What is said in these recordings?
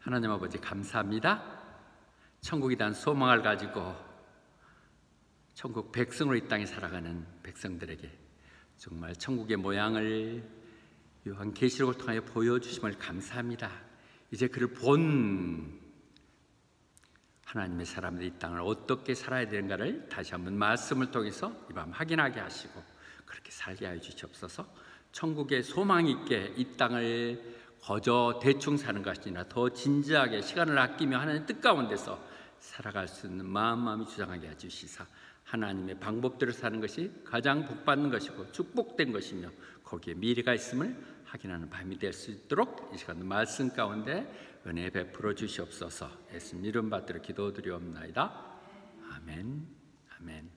하나님 아버지 감사합니다. 천국에 대한 소망을 가지고 천국 백성으로 이 땅에 살아가는 백성들에게 정말 천국의 모양을 요한계시록을 통하여 보여주심을 감사합니다. 이제 그를 본 하나님의 사람들이 이 땅을 어떻게 살아야 되는가를 다시 한번 말씀을 통해서 이 밤 확인하게 하시고 그렇게 살게 하여 주시옵소서. 천국의 소망 있게 이 땅을 거저 대충 사는 것이 아니라 더 진지하게 시간을 아끼며 하나님의 뜻 가운데서 살아갈 수 있는 마음이 주장하게 해주시사 하나님의 방법대로 사는 것이 가장 복받는 것이고 축복된 것이며 거기에 미래가 있음을 확인하는 밤이 될 수 있도록 이 시간 말씀 가운데 은혜 베풀어 주시옵소서. 예수님 이름 받들어 기도드리옵나이다. 아멘. 아멘.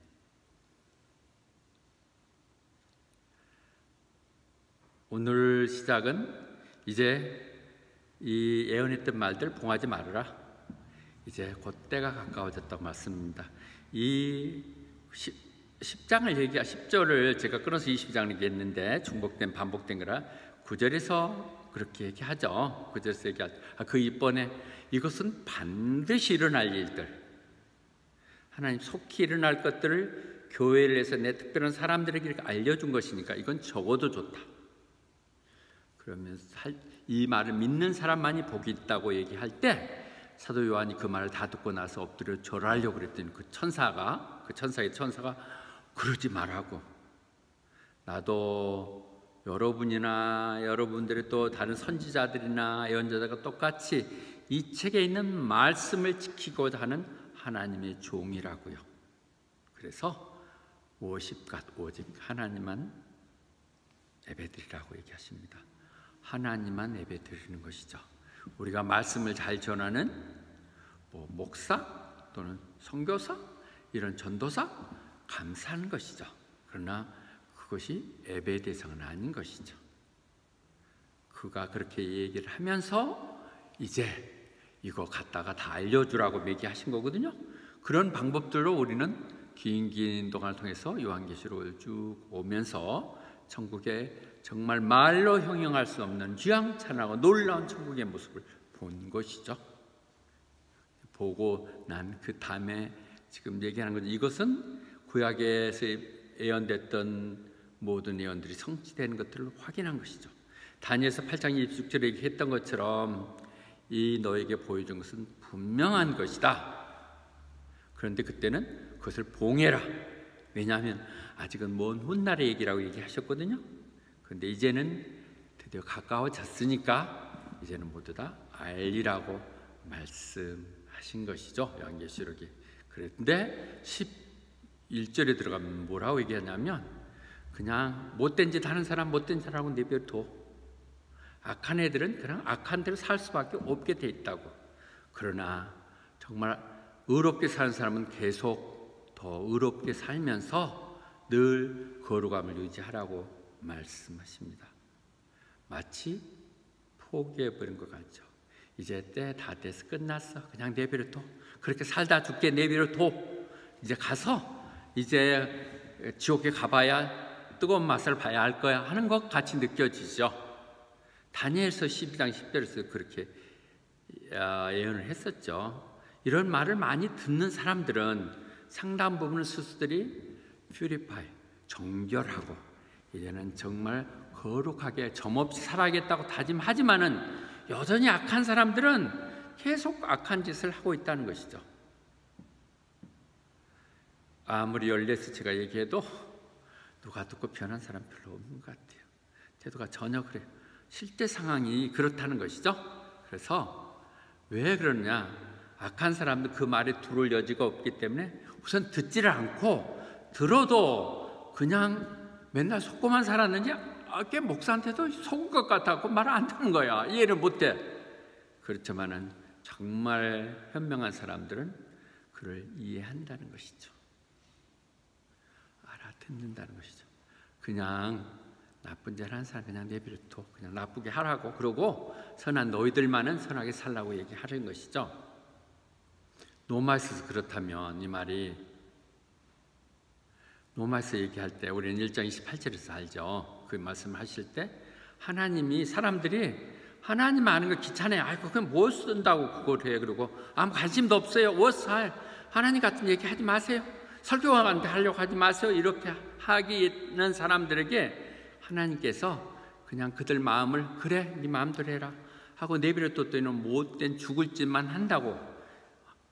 오늘 시작은 이제 이 예언했던 말들 봉하지 말아라. 이제 곧 때가 가까워졌다고 말씀입니다. 이 10절을 제가 끊어서 20장 얘기했는데 중복된 반복된 거라 9절에서 그렇게 얘기하죠. 9절에서 얘기하죠. 그 이번에 이것은 반드시 일어날 일들, 하나님 속히 일어날 것들을 교회를 해서 내 특별한 사람들에게 이렇게 알려준 것이니까 이건 적어도 좋다. 그러면 이 말을 믿는 사람만이 복이 있다고 얘기할 때 사도 요한이 그 말을 다 듣고 나서 엎드려 절하려고 그랬더니 그 천사가 그러지 말라고, 나도 여러분이나 여러분들의 또 다른 선지자들이나 예언자들과 똑같이 이 책에 있는 말씀을 지키고자 하는 하나님의 종이라고요. 그래서 오직 하나님만 예배드리라고 얘기하십니다. 하나님만 예배드리는 것이죠. 우리가 말씀을 잘 전하는 목사 또는 선교사, 이런 전도사 감사하는 것이죠. 그러나 그것이 예배 대상은 아닌 것이죠. 그가 그렇게 얘기를 하면서 이제 이거 갖다가 다 알려주라고 얘기하신 거거든요. 그런 방법들로 우리는 긴 동안을 통해서 요한계시록을 쭉 오면서 천국의 정말 말로 형용할 수 없는 귀향찬하고 놀라운 천국의 모습을 본 것이죠. 보고 난 그 다음에 지금 얘기하는 거죠. 이것은 구약에서 예언됐던 모든 예언들이 성취되는 것들을 확인한 것이죠. 다니엘서 8장 26절에 얘기했던 것처럼 이 너에게 보여준 것은 분명한 것이다. 그런데 그때는 그것을 봉해라. 왜냐하면 아직은 먼 훗날의 얘기라고 얘기하셨거든요. 그런데 이제는 드디어 가까워졌으니까 이제는 모두 다 알리라고 말씀하신 것이죠. 요한계시록이. 그런데 11절에 들어가면 뭐라고 얘기하냐면 그냥 못된 짓 하는 사람 못된 사람하고 내버려둬. 악한 애들은 그냥 악한 대로 살 수밖에 없게 돼 있다고. 그러나 정말 의롭게 사는 사람은 계속 더 의롭게 살면서 늘 거룩함을 유지하라고 말씀하십니다. 마치 포기해버린 것 같죠. 이제 때 다 돼서 끝났어. 그냥 내버려둬. 그렇게 살다 죽게 내버려둬. 이제 가서 이제 지옥에 가봐야 뜨거운 맛을 봐야 할 거야 하는 것 같이 느껴지죠. 다니엘서 12장 10절에서 그렇게 예언을 했었죠. 이런 말을 많이 듣는 사람들은 상당 부분의 스스로들이 purify, 정결하고 이제는 정말 거룩하게 점없이 살아야겠다고 다짐하지만은 여전히 악한 사람들은 계속 악한 짓을 하고 있다는 것이죠. 아무리 열레스치가 얘기해도 누가 듣고 변한 사람 별로 없는 것 같아요. 태도가 전혀 그래요. 실제 상황이 그렇다는 것이죠. 그래서 왜 그러냐? 악한 사람들 그 말에 들어올 여지가 없기 때문에 우선 듣지를 않고 들어도 그냥 맨날 속고만 살았는지 꽤 목사한테도 속은 것 같았고 말을 안 듣는 거야. 이해를 못해. 그렇지만은 정말 현명한 사람들은 그를 이해한다는 것이죠. 알아듣는다는 것이죠. 그냥 나쁜 짓 하는 사람 그냥 내버려둬. 그냥 나쁘게 하라고. 그러고 선한 너희들만은 선하게 살라고 얘기하는 것이죠. 로마에서 그렇다면 이 말이 로마에서 얘기할 때 우리는 1장 28절에서 알죠. 그 말씀을 하실 때 하나님이 사람들이 하나님 아는 거 귀찮아요. 아이고 그냥 뭐 쓴다고 그걸 해. 그러고 아무 관심도 없어요. 워살 하나님 같은 얘기 하지 마세요. 설교한테 하려고 하지 마세요. 이렇게 하기는 사람들에게 하나님께서 그냥 그들 마음을 그래 네 마음대로 해라 하고 내버려 뒀더니 못된 죽을 짓만 한다고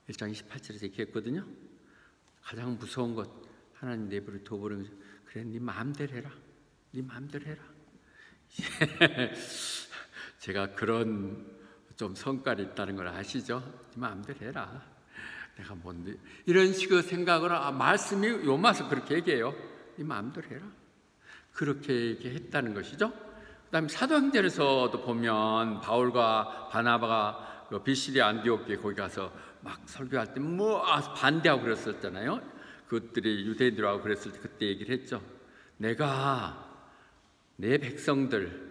1장 28절에서 얘기했거든요. 가장 무서운 것 하나님 내버려 둬버리는 거죠. 그래 네 마음대로 해라. 네 마음대로 해라. 제가 그런 좀 성깔이 있다는 걸 아시죠? 네 마음대로 해라. 내가 뭔데 이런 식의 생각을 말씀이 요 맛을 그렇게 얘기해요. 네 마음대로 해라. 그렇게 얘기했다는 것이죠. 그다음에 사도행전에서도 보면 바울과 바나바가 비시리아 안디옥에 거기 가서 막 설교할 때 뭐 반대하고 그랬었잖아요. 그것들이 유대인들하고 그랬을 때 그때 얘기를 했죠. 내가 내 백성들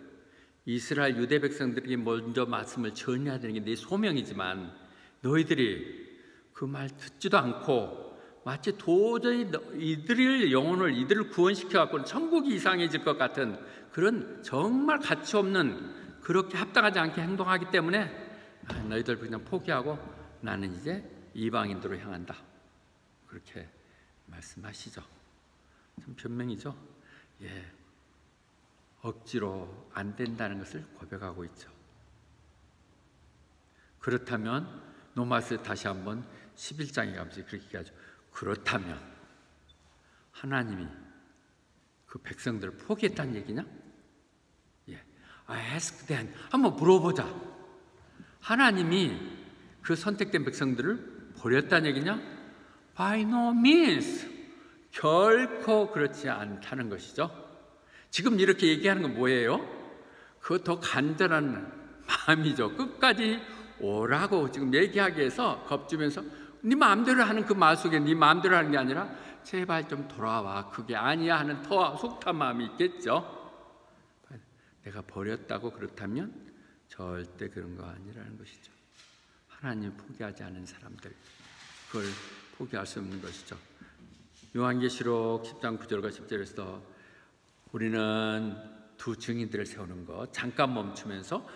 이스라엘 유대 백성들에게 먼저 말씀을 전해야 되는 게 내 소명이지만 너희들이 그 말 듣지도 않고 마치 도저히 이들을 구원시켜 갖고 천국이 이상해질 것 같은 그런 정말 가치 없는 그렇게 합당하지 않게 행동하기 때문에 너희들 그냥 포기하고 나는 이제 이방인들로 향한다. 그렇게 말씀하시죠. 참 변명이죠. 예, 억지로 안 된다는 것을 고백하고 있죠. 그렇다면 노마스 다시 한번 11장에 가면서 그렇게 얘기하죠. 그렇다면 하나님이 그 백성들을 포기했다는 얘기냐? 예, I ask them. 한번 물어보자. 하나님이 그 선택된 백성들을 버렸다는 얘기냐? By no means. 결코 그렇지 않다는 것이죠. 지금 이렇게 얘기하는 건 뭐예요? 그 더 간절한 마음이죠. 끝까지 오라고 지금 얘기하기 위해서 겁주면서 네 마음대로 하는 그 말 속에 네 마음대로 하는 게 아니라 제발 좀 돌아와. 그게 아니야 하는 더 속탄 마음이 있겠죠. 내가 버렸다고 그렇다면 절대 그런 거 아니라는 것이죠. 하나님 포기하지 않은 사람들 그걸 포기할 수 없는 것이죠. 요한계시록 10장 9절과 10절에서 우리는 두 증인들을 세우는 것 잠깐 멈추면서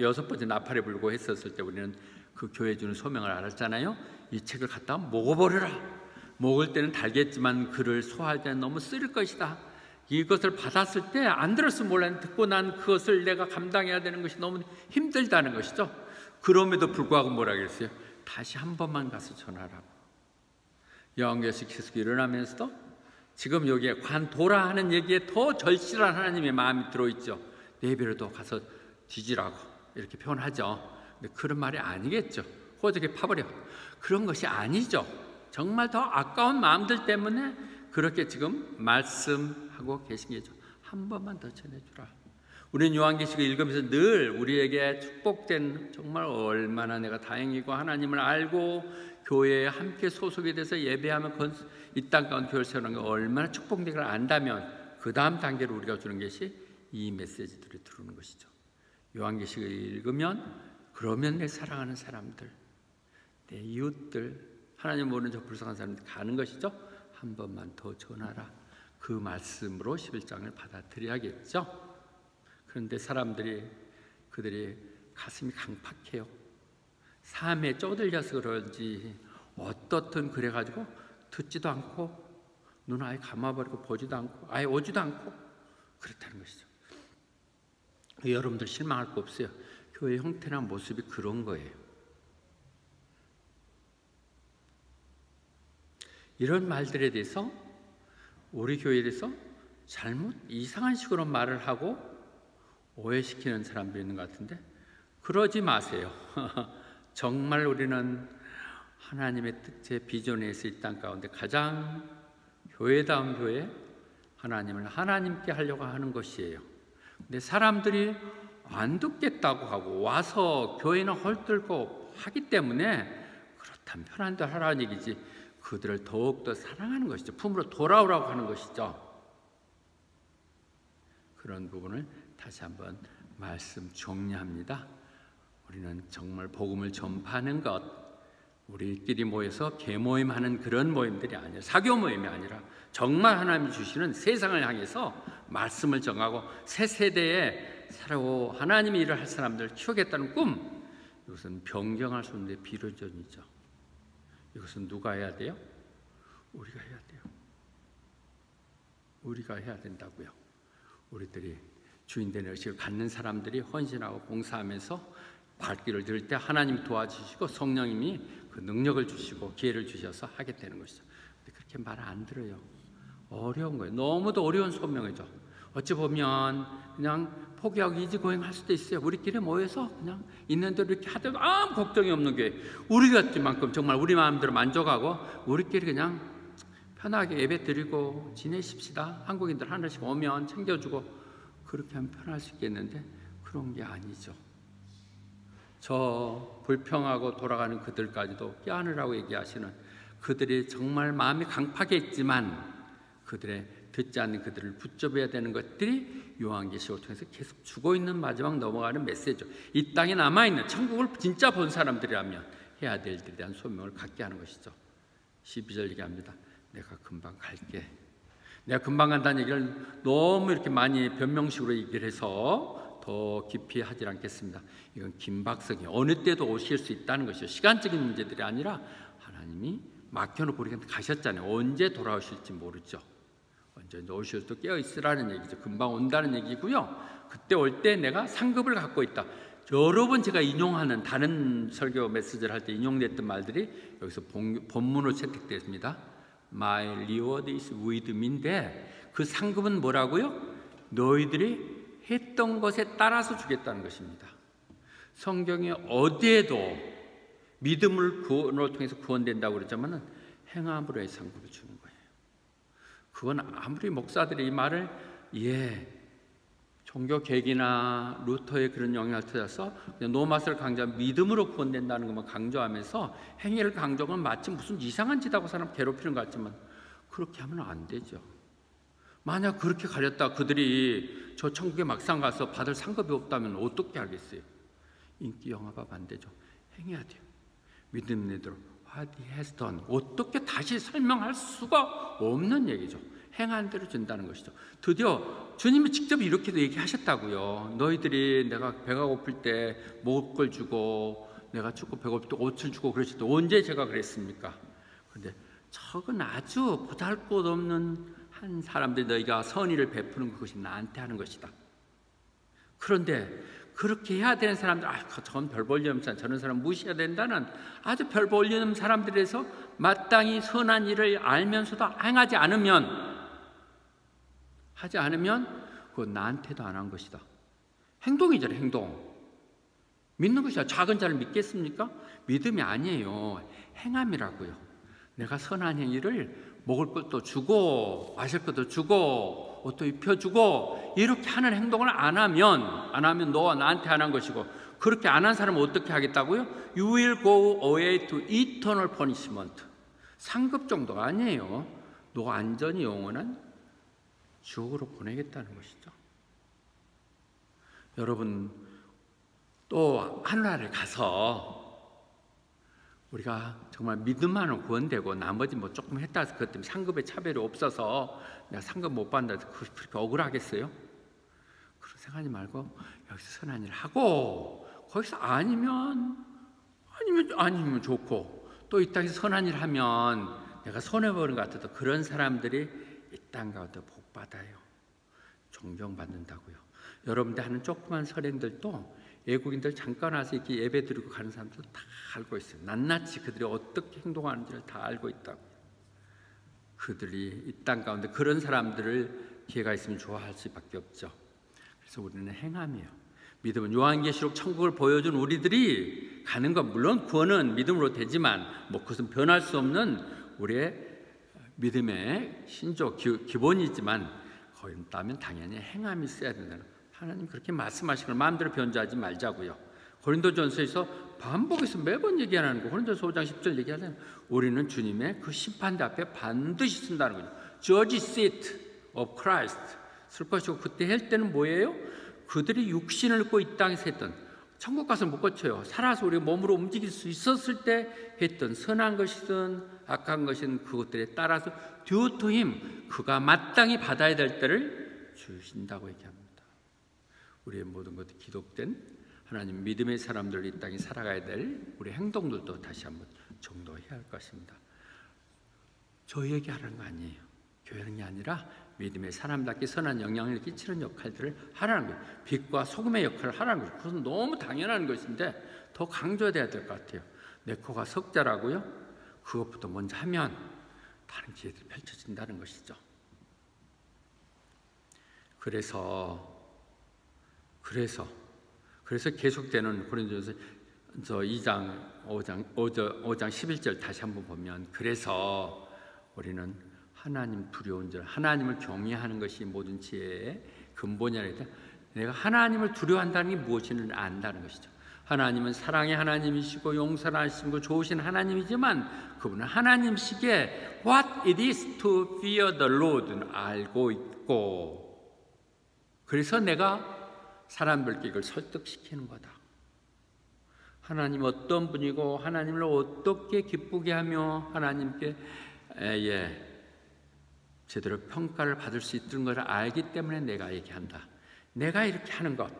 여섯 번째 나팔에 불고 했었을 때 우리는 그 교회 주는 소명을 알았잖아요. 이 책을 갖다 먹어버려라. 먹을 때는 달겠지만 그를 소화할 때는 너무 쓰릴 것이다. 이것을 받았을 때 안 들었으면 몰랐는데 듣고 난 그것을 내가 감당해야 되는 것이 너무 힘들다는 것이죠. 그럼에도 불구하고 뭐라 그랬어요? 다시 한 번만 가서 전하라고. 요한계시록 계속 일어나면서도 지금 여기에 관도라 하는 얘기에 더 절실한 하나님의 마음이 들어있죠. 내버려둬 가서 뒤지라고 이렇게 표현하죠. 근데 그런 말이 아니겠죠. 호적에 파버려. 그런 것이 아니죠. 정말 더 아까운 마음들 때문에 그렇게 지금 말씀하고 계신 게죠. 한 번만 더 전해주라. 우리는 요한계시록 읽으면서 늘 우리에게 축복된 정말 얼마나 내가 다행이고 하나님을 알고 교회에 함께 소속이 돼서 예배하며 이 땅 가운데 교회를 세우는 게 얼마나 축복된 걸 안다면 그 다음 단계로 우리가 주는 것이 이 메시지들이 들어오는 것이죠. 요한계시록을 읽으면 그러면 내 사랑하는 사람들, 내 이웃들, 하나님 모르는 저 불쌍한 사람들 가는 것이죠. 한 번만 더 전하라. 그 말씀으로 11장을 받아들여야겠죠. 그런데 그들이 가슴이 강팍해요. 삶에 쪼들려서 그런지 어떻든 그래가지고 듣지도 않고 눈 아예 감아버리고 보지도 않고 아예 오지도 않고 그렇다는 것이죠. 여러분들 실망할 거 없어요. 교회 형태나 모습이 그런 거예요. 이런 말들에 대해서 우리 교회에 대해서 잘못 이상한 식으로 말을 하고 오해시키는 사람도 있는 것 같은데 그러지 마세요. 정말 우리는 하나님의 뜻의 비전에서 이 땅 가운데 가장 교회다운 교회, 하나님을 하나님께 하려고 하는 것이에요. 근데 사람들이 안 듣겠다고 하고 와서 교회는 헐뜯고 하기 때문에 그렇다면 편한 대로 하라는 얘기지 그들을 더욱더 사랑하는 것이죠. 품으로 돌아오라고 하는 것이죠. 그런 부분을 다시 한번 말씀 정리합니다. 우리는 정말 복음을 전파하는 것, 우리끼리 모여서 개모임하는 그런 모임들이 아니라 사교 모임이 아니라 정말 하나님이 주시는 세상을 향해서 말씀을 전하고 새 세대에 살아오 하나님의 일을 할 사람들을 키우겠다는 꿈, 이것은 변경할 수 없는 비로전이죠. 이것은 누가 해야 돼요? 우리가 해야 돼요. 우리가 해야 된다고요. 우리들이 주인된 의식을 갖는 사람들이 헌신하고 봉사하면서 발길을 들 때 하나님 도와주시고 성령님이 그 능력을 주시고 기회를 주셔서 하게 되는 것이죠. 근데 그렇게 말 안 들어요. 어려운 거예요. 너무도 어려운 소명이죠. 어찌 보면 그냥 포기하고 이지고잉 할 수도 있어요. 우리끼리 모여서 그냥 있는 대로 이렇게 하더라도 아무 걱정이 없는 게 우리 같은만큼 정말 우리 마음대로 만족하고 우리끼리 그냥 편하게 예배 드리고 지내십시다. 한국인들 하나씩 오면 챙겨주고 그렇게 하면 편할 수 있겠는데 그런 게 아니죠. 저 불평하고 돌아가는 그들까지도 껴안으라고 얘기하시는 그들이 정말 마음이 강팍했지만 그들의 듣지 않는 그들을 붙잡아야 되는 것들이 요한계시록을 통해서 계속 주고 있는 마지막 넘어가는 메시지죠. 이 땅에 남아있는 천국을 진짜 본 사람들이라면 해야 될 일들에 대한 소명을 갖게 하는 것이죠. 12절 얘기합니다. 내가 금방 갈게. 내가 금방 간다는 얘기를 너무 이렇게 많이 변명식으로 얘기를 해서 더 깊이 하질 않겠습니다. 이건 긴박성이 어느 때도 오실 수 있다는 것이죠. 시간적인 문제들이 아니라 하나님이 맡겨놓고 우리한테 가셨잖아요. 언제 돌아오실지 모르죠. 언제 오실 때 깨어있으라는 얘기죠. 금방 온다는 얘기고요. 그때 올 때 내가 상급을 갖고 있다. 여러 번 제가 인용하는 다른 설교 메시지를 할 때 인용됐던 말들이 여기서 본문으로 채택됐습니다. My reward is with me인데 그 상급은 뭐라고요? 너희들이 했던 것에 따라서 주겠다는 것입니다. 성경에 어디에도 믿음을 구원으로 통해서 구원된다고 그랬지만 행함으로의 상급을 주는 거예요. 그건 아무리 목사들이 이 말을 종교 개혁이나 루터의 그런 영향을 받아서 노마스를 강조한 믿음으로 구원된다는 것만 강조하면서 행위를 강조하면 마치 무슨 이상한 짓 하고 사람 괴롭히는 것 같지만 그렇게 하면 안 되죠. 만약 그렇게 가렸다 그들이 저 천국에 막상 가서 받을 상급이 없다면 어떻게 하겠어요? 인기 영합하면 안 되죠. 행해야 돼요. 믿는 대로 what he has done 어떻게 다시 설명할 수가 없는 얘기죠. 행한 대로 준다는 것이죠. 드디어 주님이 직접 이렇게도 얘기하셨다고요. 너희들이 내가 배가 고플 때 먹을 걸 주고 내가 춥고 배고플 때 옷을 주고 그러실 때 언제 제가 그랬습니까? 그런데 저건 아주 보잘것없는 한 사람들이 너희가 선의를 베푸는 그것이 나한테 하는 것이다. 그런데 그렇게 해야 되는 사람들, 저건 별 볼 일 없잖아. 저런 사람 무시해야 된다는 아주 별 볼 일 없는 사람들에서 마땅히 선한 일을 알면서도 행하지 않으면 그건 나한테도 안 한 것이다. 행동이잖아요. 행동. 믿는 것이야. 작은 자를 믿겠습니까? 믿음이 아니에요. 행함이라고요. 내가 선한 행위를 먹을 것도 주고 마실 것도 주고 옷도 입혀주고 이렇게 하는 행동을 안 하면 너와 나한테 안 한 것이고 그렇게 안 한 사람은 어떻게 하겠다고요? You will go away to eternal punishment. 상급 정도가 아니에요. 너가 안전히 영원한 지옥으로 보내겠다는 것이죠. 여러분 또 하늘나라에 가서 우리가 정말 믿음만은 구원되고 나머지 뭐 조금 했다 해서 그것 때문에 상급의 차별이 없어서 내가 상급 못 받는다 해서 그렇게 억울하겠어요? 그런 생각하지 말고 여기서 선한 일을 하고 거기서 아니면 좋고 또 이 땅에서 선한 일을 하면 내가 손해보는 것 같아도 그런 사람들이 이 땅 가운데 복 받아요. 존경받는다고요. 여러분들 하는 조그만 선행들도 외국인들 잠깐 와서 이렇게 예배 드리고 가는 사람들 다 알고 있어요. 낱낱이 그들이 어떻게 행동하는지를 다 알고 있다고요. 그들이 이 땅 가운데 그런 사람들을 기회가 있으면 좋아할 수밖에 없죠. 그래서 우리는 행함이에요. 믿음은 요한계시록 천국을 보여준 우리들이 가는 건 물론 구원은 믿음으로 되지만 그것은 변할 수 없는 우리의 믿음의 신조 기본이지만 거기 있다면 당연히 행함이 있어야 된다는 거예요. 하나님 그렇게 말씀하신 걸 마음대로 변조하지 말자고요. 고린도전서에서 반복해서 매번 얘기하는 거. 고린도서 5장 10절 얘기하잖아요. 우리는 주님의 그 심판대 앞에 반드시 쓴다는 거죠. Judge seat of Christ 쓸 것이고 그때 할 때는 뭐예요? 그들이 육신을 입고 이 땅에서 했던 천국 가서 못 고쳐요. 살아서 우리 몸으로 움직일 수 있었을 때 했던 선한 것이든 악한 것이든 그것들에 따라서 due to him 그가 마땅히 받아야 될 때를 주신다고 얘기합니다. 우리의 모든 것이 기록된 하나님 믿음의 사람들, 이 땅에 살아가야 될 우리 행동들도 다시 한번 정도해야 할 것입니다. 저희에게 하라는 거 아니에요. 교회는 게 아니라 믿음의 사람답게 선한 영향을 끼치는 역할들을 하라는 거예요. 빛과 소금의 역할을 하라는 거예요. 그것은 너무 당연한 것인데 더 강조돼야 될 것 같아요. 내 코가 석자라고요? 그것부터 먼저 하면 다른 기회들이 펼쳐진다는 것이죠. 그래서 계속되는 고린도전서 2장 5장 11절 다시 한번 보면, 그래서 우리는 하나님 두려운 줄, 하나님을 경외하는 것이 모든 지혜의 근본이라 했다. 내가 하나님을 두려워한다는 게 무엇인지를 안다는 것이죠. 하나님은 사랑의 하나님이시고 용서하시고 좋으신 하나님이지만 그분은 하나님식의 what it is to fear the Lord는 알고 있고, 그래서 내가 사람들께 이걸 설득시키는 거다. 하나님 어떤 분이고 하나님을 어떻게 기쁘게 하며 하나님께 제대로 평가를 받을 수 있는 것을 알기 때문에 내가 얘기한다. 내가 이렇게 하는 것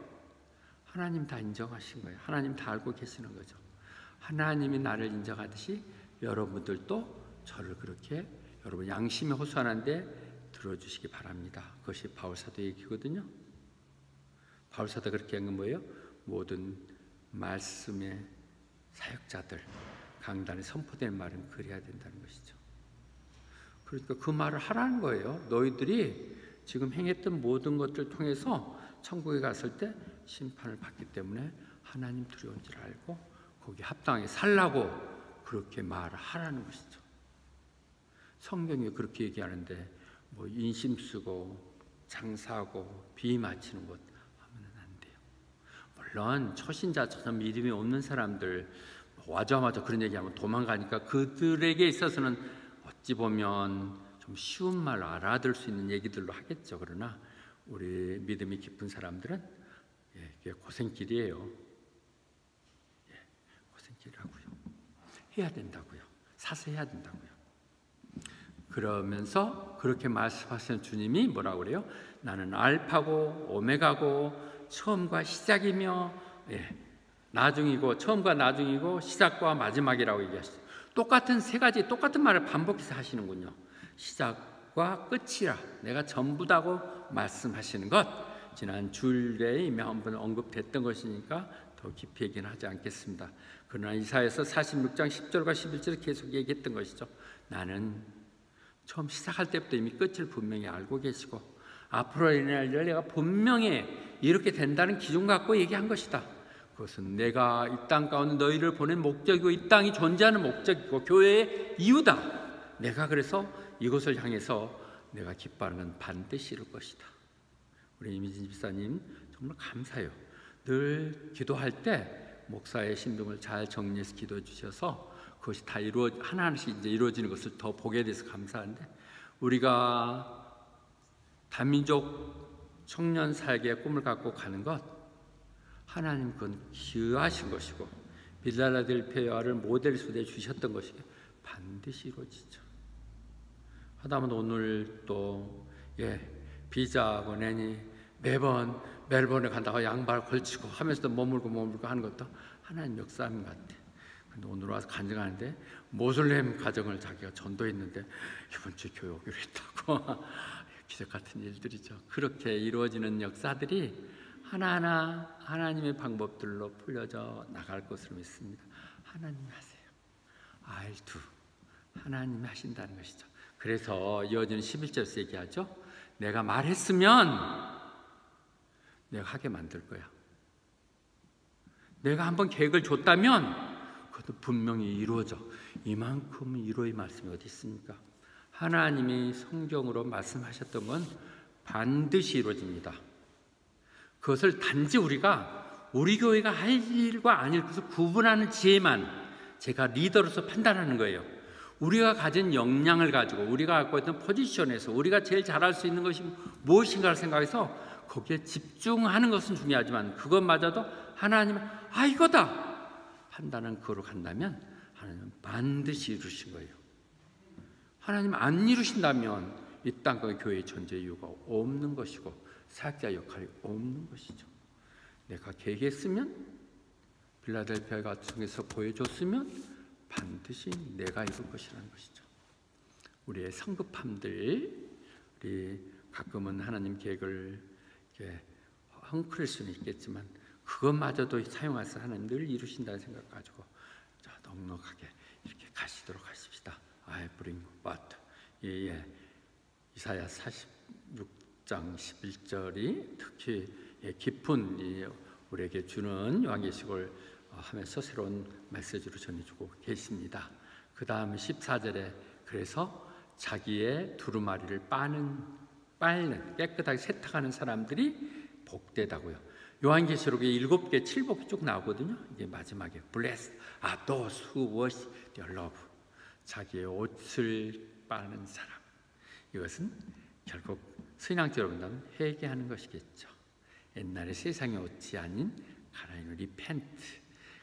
하나님 다 인정하신 거예요. 하나님 다 알고 계시는 거죠. 하나님이 나를 인정하듯이 여러분들도 저를 그렇게 여러분 양심이 호소하는데 들어주시기 바랍니다. 그것이 바울사도 얘기거든요. 바울사도 그렇게 한 건 뭐예요? 모든 말씀의 사역자들 강단에 선포되는 말은 그래야 된다는 것이죠. 그러니까 그 말을 하라는 거예요. 너희들이 지금 행했던 모든 것들을 통해서 천국에 갔을 때 심판을 받기 때문에 하나님 두려운 줄 알고 거기에 합당하게 살라고 그렇게 말을 하라는 것이죠. 성경이 그렇게 얘기하는데 뭐 인심 쓰고 장사하고 비 맞히는 것 하면 안 돼요. 물론 초신자처럼 믿음이 없는 사람들 와자마자 그런 얘기하면 도망가니까 그들에게 있어서는 어찌 보면 좀 쉬운 말로 알아들 수 있는 얘기들로 하겠죠. 그러나 우리 믿음이 깊은 사람들은 이게 고생길이에요. 고생길이라고요. 해야 된다고요. 사서 해야 된다고요. 그러면서 그렇게 말씀하시는 주님이 뭐라고 그래요? 나는 알파고 오메가고 처음과 시작이며 나중이고, 처음과 나중이고 시작과 마지막이라고 얘기하시죠. 똑같은 세 가지 똑같은 말을 반복해서 하시는군요. 시작과 끝이라 내가 전부다고 말씀하시는 것, 지난 주일에 이미 한번 언급됐던 것이니까 더 깊이 얘기는 하지 않겠습니다. 그러나 이사야서 46장 10절과 11절을 계속 얘기했던 것이죠. 나는 처음 시작할 때부터 이미 끝을 분명히 알고 계시고 앞으로 일어날 일을 내가 분명히 이렇게 된다는 기준 갖고 얘기한 것이다. 그것은 내가 이 땅 가운데 너희를 보낸 목적이고 이 땅이 존재하는 목적이고 교회의 이유다. 내가 그래서 이것을 향해서 내가 기뻐하는 건 반드시 이룰 것이다. 우리 이미진 집사님 정말 감사해요. 늘 기도할 때 목사의 심정을 잘 정리해서 기도해 주셔서 그것이 다 하나하나씩 이제 이루어지는 것을 더 보게 돼서 감사한데, 우리가 다민족 청년 살기의 꿈을 갖고 가는 것 하나님 그건 기여하신 것이고 빌라델피아를 모델로 내 주셨던 것이 반드시 이루어지죠. 하다못해 오늘 또 비자 보내니 매번 멜번에 간다고 양발 걸치고 하면서도 머물고 하는 것도 하나님 역사인 것 같아. 근데 오늘 와서 간증하는데 모슬렘 가정을 자기가 전도했는데 이번 주에 교회 오기로 했다고. 기적 같은 일들이죠. 그렇게 이루어지는 역사들이 하나하나 하나님의 방법들로 풀려져 나갈 것으로 믿습니다. 하나님이 하세요. I'll do. 하나님이 하신다는 것이죠. 그래서 이어지는 11절에서 얘기하죠. 내가 말했으면 내가 하게 만들 거야. 내가 한번 계획을 줬다면 그것도 분명히 이루어져. 이만큼 이루어의 말씀이 어디 있습니까? 하나님이 성경으로 말씀하셨던 건 반드시 이루어집니다. 그것을 단지 우리가 우리 교회가 할 일과 아닐 것을 구분하는 지혜만 제가 리더로서 판단하는 거예요. 우리가 가진 역량을 가지고 우리가 갖고 있는 포지션에서 우리가 제일 잘할 수 있는 것이 무엇인가를 생각해서 거기에 집중하는 것은 중요하지만 그것마저도 하나님은 이거다 판단은 그거로 간다면 하나님은 반드시 이루신 거예요. 하나님 안 이루신다면 이 땅과 교회의 존재 이유가 없는 것이고 사역자 역할이 없는 것이죠. 내가 계획했으면 빌라델피아 가정에서 보여줬으면 반드시 내가 이룰 것이라는 것이죠. 우리의 성급함들, 우리 가끔은 하나님 계획을 이렇게 헝클일 수는 있겠지만 그것마저도 사용해서 하나님 늘 이루신다는 생각 가지고 넉넉하게 이렇게 가시도록 하십시다. I bring what? 이사야 46장 11절이 특히 깊은 우리에게 주는 요한계시록을 하면서 새로운 메시지로 전해주고 계십니다. 그 다음 14절에 그래서 자기의 두루마리를 빨는 깨끗하게 세탁하는 사람들이 복되다고요. 요한계시록에 7개 7복이 쭉 나오거든요. 이게 마지막에 Blessed are those who wash their love. 자기의 옷을 빠는 사람. 이것은 결국 신앙적으로 본다면 회개하는 것이겠죠. 옛날에 세상의 옷이 아닌 가라앉는 리펜트.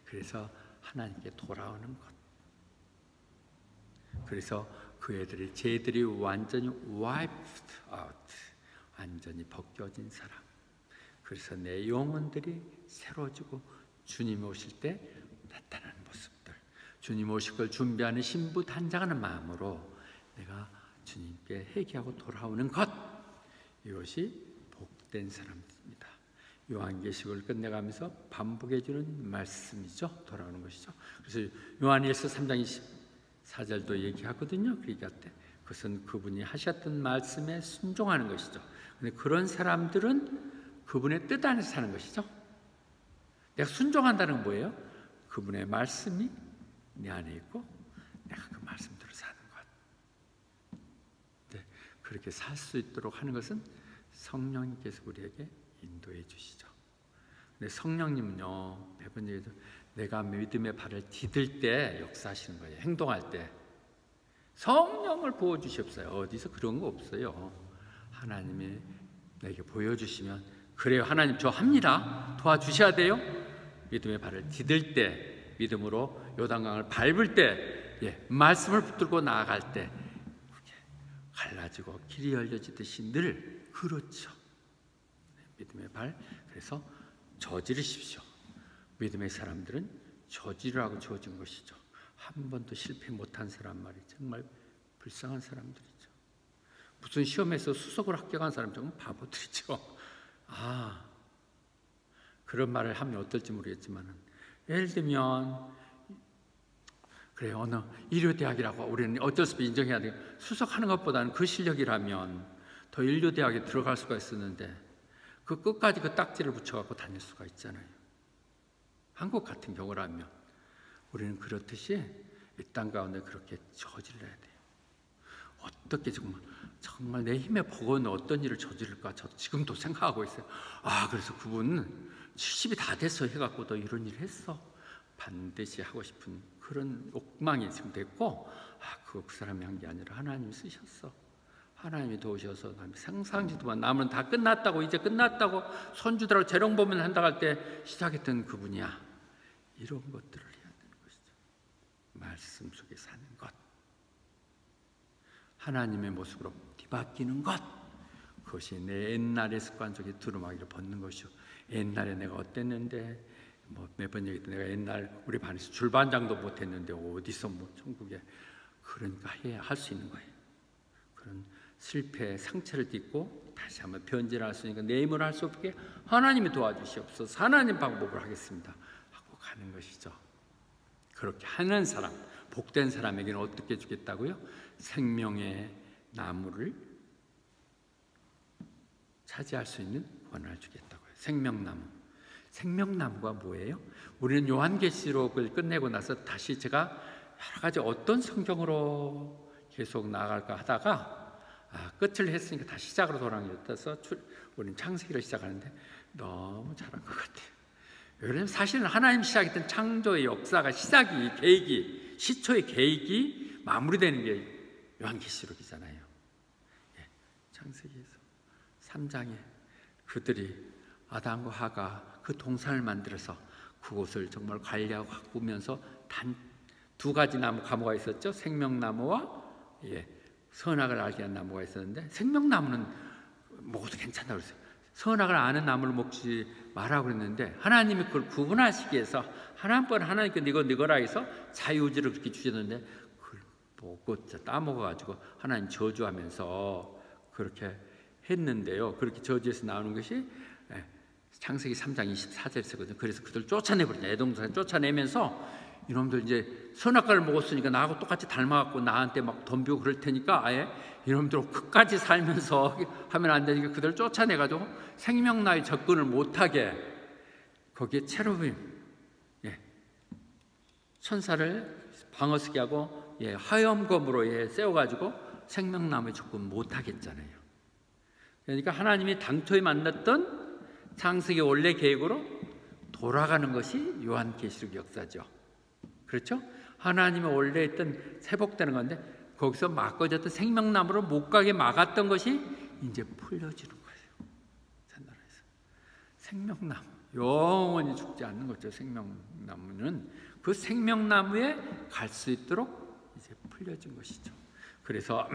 그래서 하나님께 돌아오는 것. 그래서 그 애들의 죄들이 완전히 wiped out, 완전히 벗겨진 사람. 그래서 내 영혼들이 새로워지고 주님 오실 때 나타나는 모습들, 주님 오실 걸 준비하는 신부단장하는 마음으로 내가 주님께 회개하고 돌아오는 것, 이것이 복된 사람입니다. 요한계시록을 끝내가면서 반복해주는 말씀이죠. 돌아오는 것이죠. 그래서 요한일서 3장 24절도 얘기하거든요. 그러니까 그것은 그분이 하셨던 말씀에 순종하는 것이죠. 근데 그런 사람들은 그분의 뜻 안에서 사는 것이죠. 내가 순종한다는 건 뭐예요? 그분의 말씀이 내 안에 있고 내가 그 말씀대로 사는 것. 네, 그렇게 살 수 있도록 하는 것은 성령님께서 우리에게 인도해 주시죠. 근데 성령님은요, 매번 얘기해도 내가 믿음의 발을 디딜 때 역사하시는 거예요. 행동할 때 성령을 부어주시옵소요. 어디서 그런 거 없어요. 하나님이 내게 보여주시면 그래요, 하나님 저 합니다. 도와주셔야 돼요. 믿음의 발을 디딜 때, 믿음으로 요단강을 밟을 때, 말씀을 붙들고 나아갈 때 갈라지고 길이 열려지듯이 늘 그렇죠. 믿음의 발, 그래서 저지르십시오. 믿음의 사람들은 저지르라고 주어진 것이죠. 한 번도 실패 못한 사람 말이 정말 불쌍한 사람들이죠. 무슨 시험에서 수석을 합격한 사람 정말 바보들이죠. 그런 말을 하면 어떨지 모르겠지만 예를 들면 그래 어느 일요대학이라고 우리는 어쩔 수 없이 인정해야 돼요. 수석하는 것보다는 그 실력이라면 더 일요대학에 들어갈 수가 있었는데 그 끝까지 그 딱지를 붙여갖고 다닐 수가 있잖아요. 한국 같은 경우라면 우리는 그렇듯이 이 땅 가운데 그렇게 저질러야 돼요. 어떻게 정말 내 힘에 버거운 어떤 일을 저지를까 저도 지금도 생각하고 있어요. 그래서 그분은 70이 다 됐어 해갖고도 이런 일을 했어. 반드시 하고 싶은 그런 욕망이 지금 됐고 그거 그 사람이 한 게 아니라 하나님이 쓰셨어. 하나님이 도우셔서 상상지도 남은 다 끝났다고 이제 끝났다고 손주들하고 재롱 보면 한다고 할 때 시작했던 그분이야. 이런 것들을 해야 되는 것이죠. 말씀 속에 사는 것, 하나님의 모습으로 뒤바뀌는 것, 그것이 내 옛날의 습관 속에 두루마기를 벗는 것이요. 옛날에 내가 어땠는데 매번 얘기했던 내가 옛날 우리 반에서 줄반장도 못했는데 어디서 천국에 그러니까 할 수 있는 거예요. 그런 실패의 상처를 딛고 다시 한번 변질할 수 있으니까 내 힘으로 할 수 없게 하나님이 도와주시옵소서. 하나님 방법으로 하겠습니다 하고 가는 것이죠. 그렇게 하는 사람, 복된 사람에게는 어떻게 주겠다고요? 생명의 나무를 차지할 수 있는 권한을 주겠다고요. 생명나무. 생명나무가 뭐예요? 우리는 요한계시록을 끝내고 나서 다시 제가 여러 가지 어떤 성경으로 계속 나아갈까 하다가 끝을 했으니까 다시 시작으로 돌아가서 우리는 창세기를 시작하는데 너무 잘한 것 같아요. 왜냐하면 사실은 하나님 시작했던 창조의 역사가 계획이 시초의 계획이 마무리되는 게 요한계시록이잖아요. 창세기에서 3장에 그들이 아담과 하가 그 동산을 만들어서 그곳을 정말 관리하고 가꾸면서 단 2가지 나무 가무가 있었죠. 생명나무와 선악을 알게 한 나무가 있었는데 생명나무는 먹어도 괜찮다고 그랬어요. 선악을 아는 나무를 먹지 말라고 그랬는데 하나님이 그걸 구분하시기 위해서 하나님께서 이거라 해서 자유의지를 그렇게 주셨는데 그걸 먹고 따먹어가지고 하나님 저주하면서 그렇게 했는데요. 그렇게 저주에서 나오는 것이 창세기 3장 24절에서거든요. 그래서 그들 쫓아내버렸죠. 애동산 쫓아내면서 이놈들 이제 선악과를 먹었으니까 나하고 똑같이 닮아갖고 나한테 막 덤비고 그럴 테니까 아예 이놈들 끝까지 살면서 하면 안 되니까 그들을 쫓아내가지고 생명나에 접근을 못하게 거기에 체루빔 천사를 방어쓰게 하고 화염검으로 세워가지고 생명나무에 접근 못하겠잖아요. 그러니까 하나님이 당초에 만났던 창세기 원래 계획으로 돌아가는 것이 요한계시록 역사죠. 그렇죠? 하나님이 원래 했던 회복되는 건데 거기서 막아졌던 생명나무로 못 가게 막았던 것이 이제 풀려지는 거예요. 하나님에서 생명나무 영원히 죽지 않는 거죠. 생명나무는 그 생명나무에 갈 수 있도록 이제 풀려진 것이죠. 그래서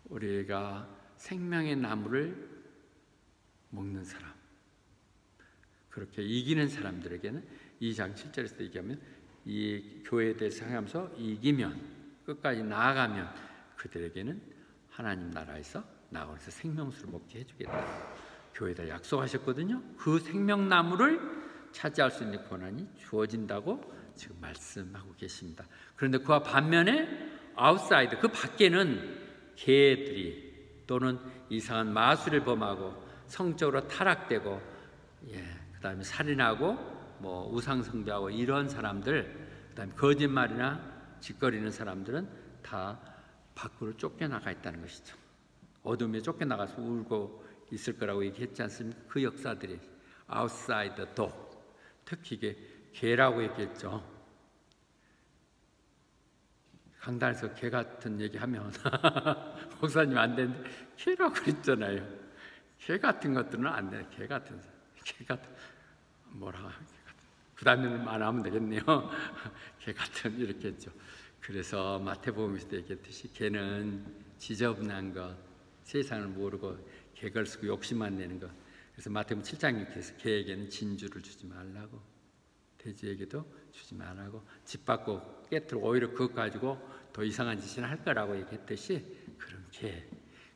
우리가 생명의 나무를 먹는 사람, 그렇게 이기는 사람들에게는 2장 7절에서 얘기하면 이 교회에 대해서 생각하면서 이기면 끝까지 나아가면 그들에게는 하나님 나라에서 나아가서 생명수를 먹게 해주겠다. 교회에다 약속하셨거든요. 그 생명나무를 차지할 수 있는 권한이 주어진다고 지금 말씀하고 계십니다. 그런데 그와 반면에 아웃사이드, 그 밖에는 개들이 또는 이상한 마술을 범하고 성적으로 타락되고 그 다음에 살인하고 우상 숭배하고 이런 사람들, 그 다음에 거짓말이나 짓거리는 사람들은 다 밖으로 쫓겨나가 있다는 것이죠. 어둠에 쫓겨나가서 울고 있을 거라고 얘기했지 않습니까? 그 역사들이 outside the door, 특히 이게 개라고 얘기했죠. 강단에서 개 같은 얘기하면 목사님 안 되는데 개라고 그랬잖아요. 개 같은 것들은 안 돼. 개 같은 뭐라 그 다음에는 안 하면 되겠네요. 개 같은 이렇게 했죠. 그래서 마태복음에서도 얘기했듯이 개는 지저분한 것, 세상을 모르고 개걸 쓰고 욕심만 내는 것. 그래서 마태복음 7장 6절에서 개에게는 진주를 주지 말라고, 돼지에게도 주지 말라고, 집 밖으로 깨트려 오히려 그것 가지고 더 이상한 짓을 할 거라고 얘기했듯이 그런 개,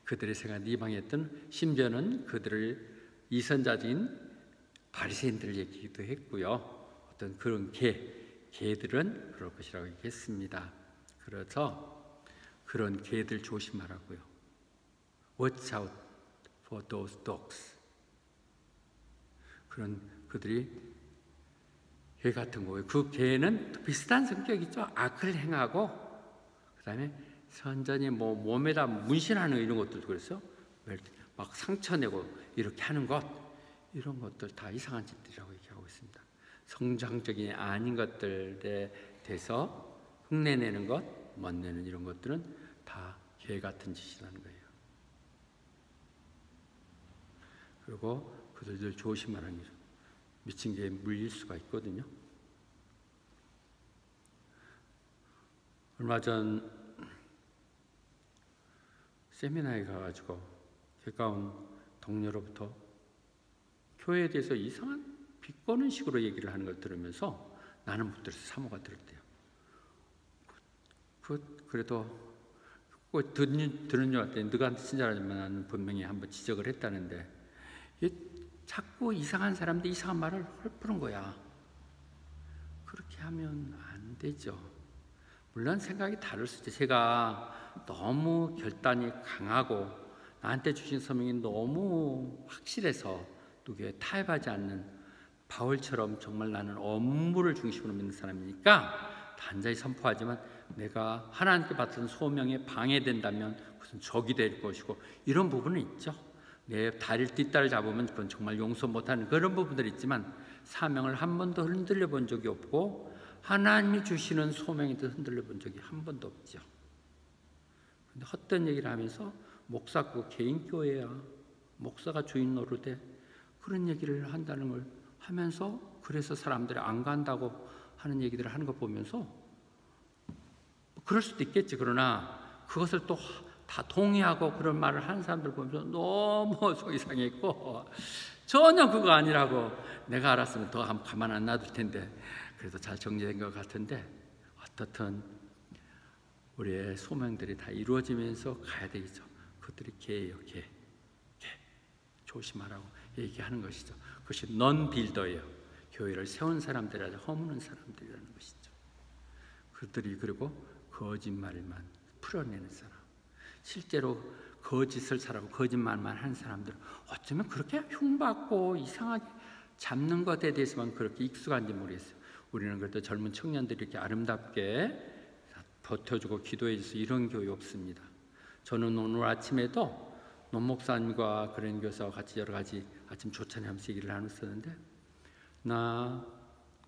그들의 생각을 이방했던, 심지어는 그들을 이선자적인 바리새인들을 얘기도 했고요. 어떤 그런 개들은 그럴 것이라고 얘기했습니다. 그래서 그런 개들 조심하라고요. Watch out for those dogs. 그런 그들이 개 같은 거예요. 그 개는 비슷한 성격이죠. 악을 행하고 그 다음에 선전히 몸에다 문신하는 이런 것들도 그랬어요. 막 상처 내고 이렇게 하는 것, 이런 것들 다 이상한 짓들이라고 얘기하고 있습니다. 성장적인 아닌 것들에 대해서 흉내내는 것, 멋내는 이런 것들은 다 개 같은 짓이라는 거예요. 그리고 그들을 조심하라는 거죠. 미친 개에 물릴 수가 있거든요. 얼마 전 세미나에 가가지고 가까운 동료로부터 교회에 대해서 이상한 비꼬는 식으로 얘기를 하는 걸 들으면서 나는 못 들어서 사모가 들었대요. 그래도 꼭 듣는 줄 알았더니 너가 친절하지만 나는 분명히 한번 지적을 했다는데 자꾸 이상한 사람들 이상한 말을 헐푸는 거야. 그렇게 하면 안 되죠. 물론 생각이 다를 수 있죠. 제가 너무 결단이 강하고 나한테 주신 소명이 너무 확실해서 누구에 타협하지 않는 바울처럼 정말 나는 업무를 중심으로 믿는 사람이니까 단자히 선포하지만 내가 하나님께 받은 소명에 방해된다면 무슨 적이 될 것이고 이런 부분은 있죠. 내 다리를 뒷다리를 잡으면 그건 정말 용서 못하는 그런 부분들이 있지만 사명을 한 번도 흔들려 본 적이 없고 하나님이 주시는 소명에도 흔들려 본 적이 한 번도 없죠. 근데 헛된 얘기를 하면서 목사 그 개인 교회야, 목사가 주인 노릇해, 그런 얘기를 한다는 걸 하면서 그래서 사람들이 안 간다고 하는 얘기들을 하는 거 보면서 그럴 수도 있겠지. 그러나 그것을 또 다 동의하고 그런 말을 하는 사람들 보면서 너무 속이 상했고, 전혀 그거 아니라고, 내가 알았으면 더 가만 안 놔둘 텐데, 그래도 잘 정리된 것 같은데, 어떻든 우리의 소명들이 다 이루어지면서 가야 되겠죠. 그것들이 개예요. 개. 조심하라고 얘기하는 것이죠. 그것이 넌 빌더예요. 교회를 세운 사람들이 허무는 사람들이라는 것이죠. 그들이 그리고 거짓말만 풀어내는 사람, 실제로 거짓을 살아고 거짓말만 하는 사람들은 어쩌면 그렇게 흉받고 이상하게 잡는 것에 대해서만 그렇게 익숙한지 모르겠어요. 우리는 그래도 젊은 청년들이 이렇게 아름답게 버텨주고 기도해줘서 이런 교회 없습니다. 저는 오늘 아침에도 논 목사님과 그런 교사와 같이 여러 가지 아침 조찬회 하면서 얘기를 나눴었는데, 나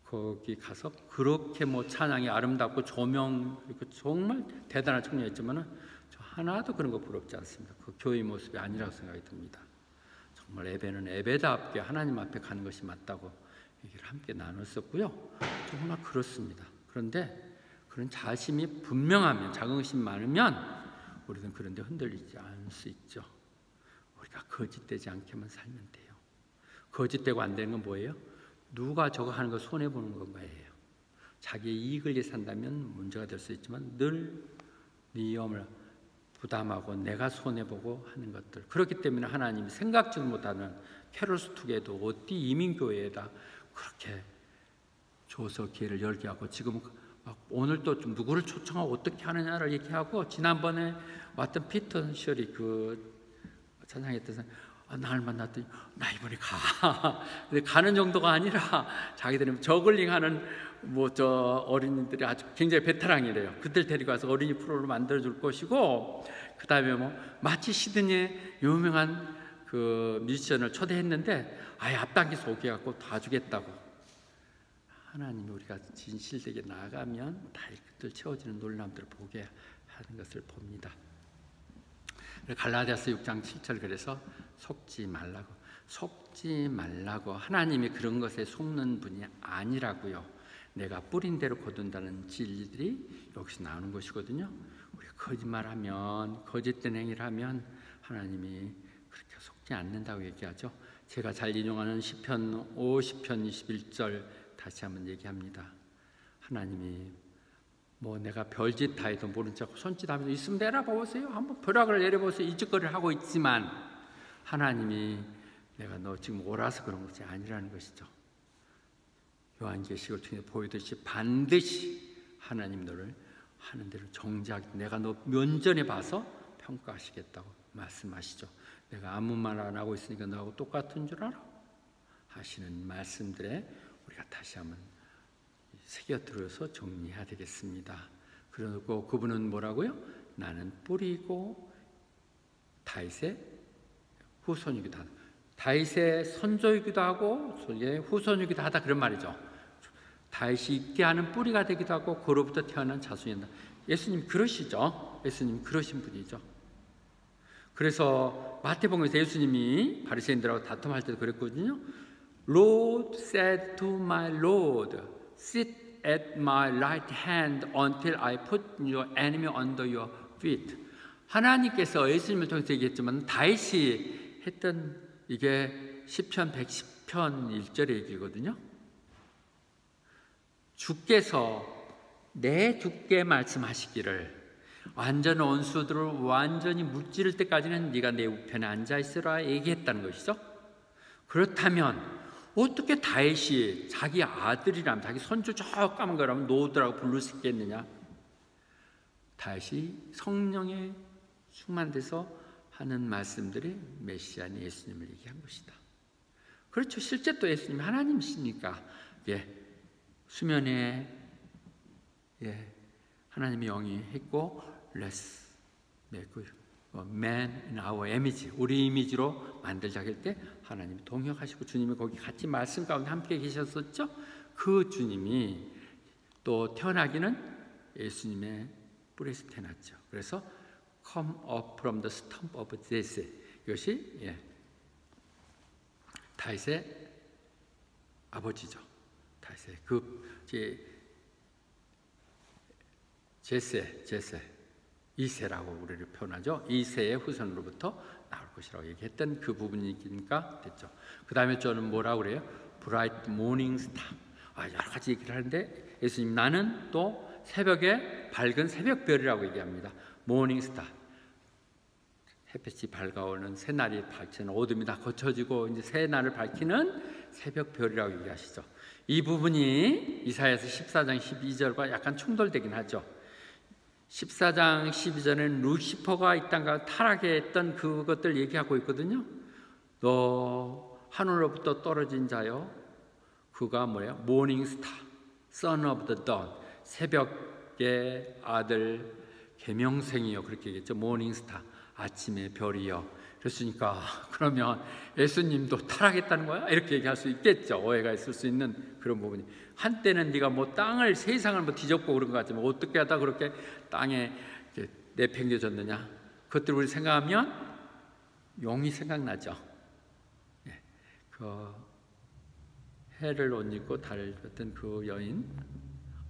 거기 가서 그렇게 찬양이 아름답고 조명 정말 대단한 청년이었지만은 저 하나도 그런 거 부럽지 않습니다. 그 교회 모습이 아니라고 생각이 듭니다. 정말 예배는 예배답게 하나님 앞에 가는 것이 맞다고 얘기를 함께 나눴었고요. 정말 그렇습니다. 그런데 그런 자심이 분명하면, 자긍심 많으면 우리는 그런데 흔들리지 않을 수 있죠. 우리가 거짓되지 않게만 살면 돼요. 거짓되고 안 되는 건 뭐예요? 누가 저거 하는 거 손해보는 건가예요. 자기의 이익을 위해 산다면 문제가 될 수 있지만 늘 위험을 부담하고 내가 손해보고 하는 것들, 그렇기 때문에 하나님이 생각지도 못하는 캐롤스투게도 어디 이민교회에다 그렇게 줘서 기회를 열게 하고, 지금 막 오늘 또 좀 누구를 초청하고 어떻게 하느냐를 얘기하고, 지난번에 왔던 피터 셔리 그 찬양했던 사람, 나를 만났더니 나 이번에 가. 근데 가는 정도가 아니라 자기들은 저글링하는 저 어린이들이 아주 굉장히 베테랑이래요. 그들 데리고 와서 어린이 프로를 만들어 줄 것이고, 그 다음에 마치 시드니의 유명한 그 뮤지션을 초대했는데 아예 앞당겨 소개하고 다 주겠다고. 하나님이 우리가 진실되게 나아가면 다 그들 채워지는 놀람들을 보게 하는 것을 봅니다. 갈라디아서 6장 7절, 그래서 속지 말라고 하나님이 그런 것에 속는 분이 아니라고요. 내가 뿌린 대로 거둔다는 진리들이 여기서 나오는 것이거든요. 우리가 거짓말하면, 거짓된 행위를 하면 하나님이 그렇게 속지 않는다고 얘기하죠. 제가 잘 인용하는 시편 50편 21절 다시 한번 얘기합니다. 하나님이 내가 별짓 다 해도 모른 척 손짓 하면서 있으면 내려보세요, 한번 벼락을 내려보세요, 이 짓거리를 하고 있지만 하나님이 내가 너 지금 오라서 그런 것이 아니라는 것이죠. 요한계시록을 통해 보이듯이 반드시 하나님 너를 하는 대로 정지하게, 내가 너 면전에 봐서 평가하시겠다고 말씀하시죠. 내가 아무 말 안 하고 있으니까 너하고 똑같은 줄 알아 하시는 말씀들에 우리가 다시 한번 새겨들어서 정리해야 되겠습니다. 그리고 그분은 뭐라고요? 나는 뿌리고 다윗의 후손이기도 하다. 다윗의 선조이기도 하고 후손이기도 하다, 그런 말이죠. 다윗이 있게 하는 뿌리가 되기도 하고 그로부터 태어난 자손이다. 예수님 그러시죠. 예수님 그러신 분이죠. 그래서 마태복음에서 예수님이 바리새인들하고 다툼할 때도 그랬거든요. Lord said to my Lord, sit at my right hand until I put your enemy under your feet. 하나님께서 예수님을 통해서 얘기했지만 다윗이 했던 이게 시편 110편 1절의 얘기거든요. 주께서 내 주께 말씀하시기를 완전 원수들을 완전히 무찌를 때까지는 네가 내 우편에 앉아있으라 얘기했다는 것이죠. 그렇다면 어떻게 다윗이 자기 아들이라면, 자기 손주 저 까만 거라면 노드라고 부를 수 있겠느냐? 다윗이 성령에 충만돼서 하는 말씀들이 메시아인 예수님을 얘기한 것이다. 그렇죠. 실제 또 예수님이 하나님이시니까 수면에 하나님의 영이 했고 Let's make man in our image, 우리 이미지로 만들자 할 때 하나님이 동역하시고 주님이 거기 같이 말씀 가운데 함께 계셨었죠. 그 주님이 또 태어나기는 예수님의 뿌리에서 태어났죠. 그래서 come up from the stump of Jesse, 이것이 다윗의 아버지죠. 다윗의 제세 이새라고 우리를 표현하죠. 이새의 후손으로부터 나올 것이라고 얘기했던 그 부분이니까 됐죠. 그 다음에 저는 뭐라고 그래요? 브라이트 모닝 스타. 여러 가지 얘기를 하는데 예수님 나는 또 새벽에 밝은 새벽별이라고 얘기합니다. 모닝 스타. 햇볕이 밝아오는 새날이 밝히는 어둠이 다 거쳐지고 이제 새날을 밝히는 새벽별이라고 얘기하시죠. 이 부분이 이사야서 14장 12절과 약간 충돌되긴 하죠. 14장 12절에는 루시퍼가 이 땅과 타락했던 그것들 얘기하고 있거든요. 너 하늘로부터 떨어진 자요, 그가 뭐예요? 모닝 스타, son of the dawn, 새벽의 아들, 계명생이요, 그렇게 얘기했죠. 모닝 스타, 아침의 별이요. 그랬으니까 그러면 예수님도 타락했다는 거야? 이렇게 얘기할 수 있겠죠. 오해가 있을 수 있는 그런 부분이. 한때는 네가 뭐 땅을, 세상을 뭐 뒤덮고 그런 것 같지만 어떻게 하다 그렇게 땅에 내팽겨졌느냐? 그것들 우리 생각하면 용이 생각나죠. 그 해를 옷 입고 달을 폈던 그 여인,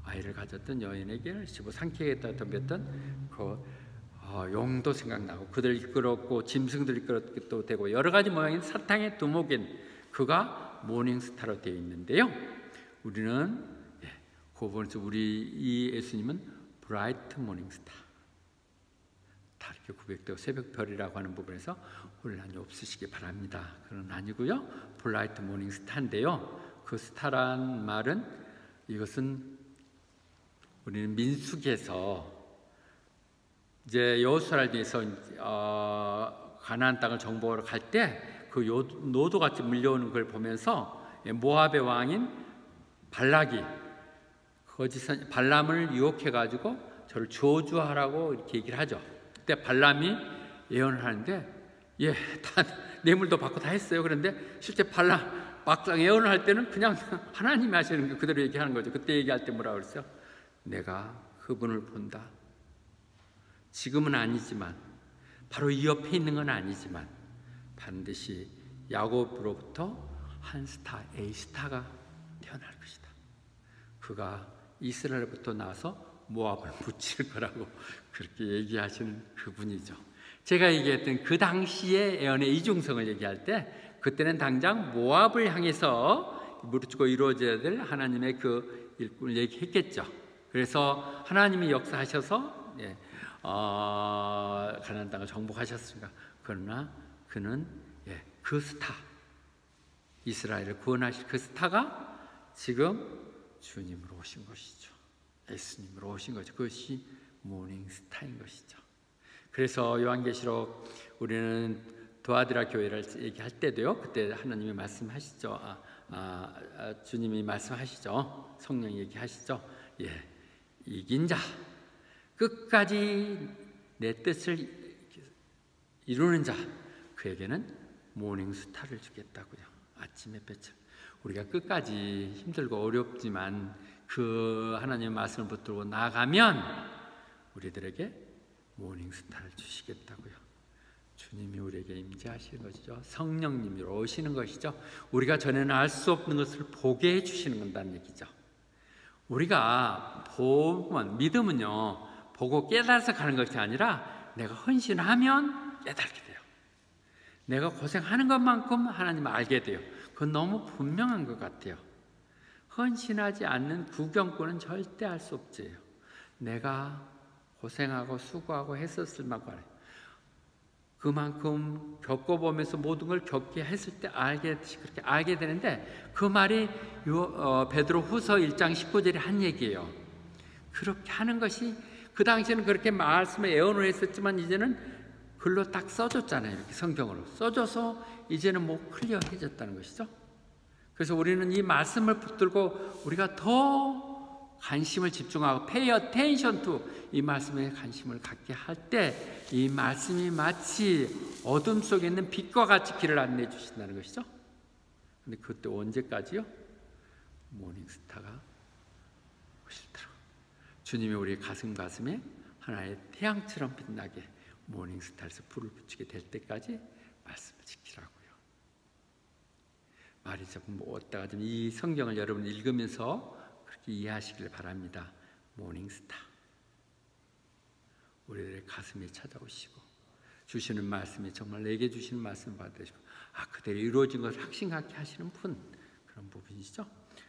아이를 가졌던 여인에게 집어삼키겠다 덤볐던 그 용도 생각나고, 그들 이끌었고 짐승들 이끌었기도 되고 여러 가지 모양인 사탕의 두목인 그가 모닝스타로 되어 있는데요. 우리는 그 부분에서 우리 이 예수님은 브라이트 모닝스타, 다르게 구백되고 새벽별이라고 하는 부분에서 혼란이 없으시기 바랍니다. 그건 아니고요. 브라이트 모닝스타인데요. 그 스타란 말은, 이것은 우리는 민수기에서 이제 여호수아에서 가나안 땅을 정복하러 갈 때 그 노도같이 물려오는 걸 보면서 모압의 왕인 발락이 거짓 발람을 유혹해 가지고 저를 저주하라고 이렇게 얘기를 하죠. 그때 발람이 예언을 하는데 다 뇌물도 받고 다 했어요. 그런데 실제 발람 막상 예언을 할 때는 그냥 하나님이 하시는 게 그대로 얘기하는 거죠. 그때 얘기할 때 뭐라고 그랬어요? 내가 그분을 본다. 지금은 아니지만, 바로 이 옆에 있는 건 아니지만 반드시 야곱으로부터 한 스타, A스타가 태어날 것이다. 그가 이스라엘부터 나서 모압을 붙일 거라고 그렇게 얘기하시는 그분이죠. 제가 얘기했던 그 당시의 예언의 이중성을 얘기할 때, 그때는 당장 모압을 향해서 무릎 꿇고 이루어져야 될 하나님의 그 일꾼을 얘기했겠죠. 그래서 하나님이 역사하셔서 가나안 땅을 정복하셨습니다. 그러나 그는 그 스타, 이스라엘을 구원하실 그 스타가 지금 주님으로 오신 것이죠. 예수님으로 오신 거죠. 그것이 모닝 스타인 것이죠. 그래서 요한계시록 우리는 도아디라 교회를 얘기할 때도요, 그때 하나님이 말씀하시죠. 주님이 말씀하시죠. 성령 얘기하시죠. 이긴 자, 끝까지 내 뜻을 이루는 자, 그에게는 모닝 스타를 주겠다고요. 아침의 빛을. 우리가 끝까지 힘들고 어렵지만 그 하나님의 말씀을 붙들고 나가면 우리들에게 모닝 스타를 주시겠다고요. 주님이 우리에게 임재하시는 것이죠. 성령님이 오시는 것이죠. 우리가 전에는 알 수 없는 것을 보게 해주시는 건다는 얘기죠. 우리가 보면, 믿음은요, 보고 깨달아서 가는 것이 아니라 내가 헌신하면 깨닫게 돼요. 내가 고생하는 것만큼 하나님을 알게 돼요. 그건 너무 분명한 것 같아요. 헌신하지 않는 구경꾼은 절대 알 수 없지요. 내가 고생하고 수고하고 했었을 만큼 그만큼 겪어보면서 모든 걸 겪게 했을 때 그렇게 알게 되는데, 그 말이 베드로 후서 1장 19절에 한 얘기예요. 그렇게 하는 것이, 그 당시에는 그렇게 말씀에 예언을 했었지만 이제는 글로 딱 써줬잖아요. 이렇게 성경으로 써줘서 이제는 뭐 클리어해졌다는 것이죠. 그래서 우리는 이 말씀을 붙들고 우리가 더 관심을 집중하고 pay attention to 이 말씀에 관심을 갖게 할 때 이 말씀이 마치 어둠 속에 있는 빛과 같이 길을 안내해 주신다는 것이죠. 근데 그때 언제까지요? 모닝스타가 오시더라고요. 주님이 우리 가슴에 하나의 태양처럼 빛나게 모닝스타에서 불을 붙이게 될 때까지 말씀을 지키라고요. 말이 조금 어디다가 좀 이 성경을 여러분 읽으면서 그렇게 이해하시길 바랍니다. 모닝스타. 우리들의 가슴에 찾아오시고 주시는 말씀이 정말 내게 주시는 말씀을 받으시고 그대로 이루어진 것을 확신하게 하시는 분, 그런 부분이죠.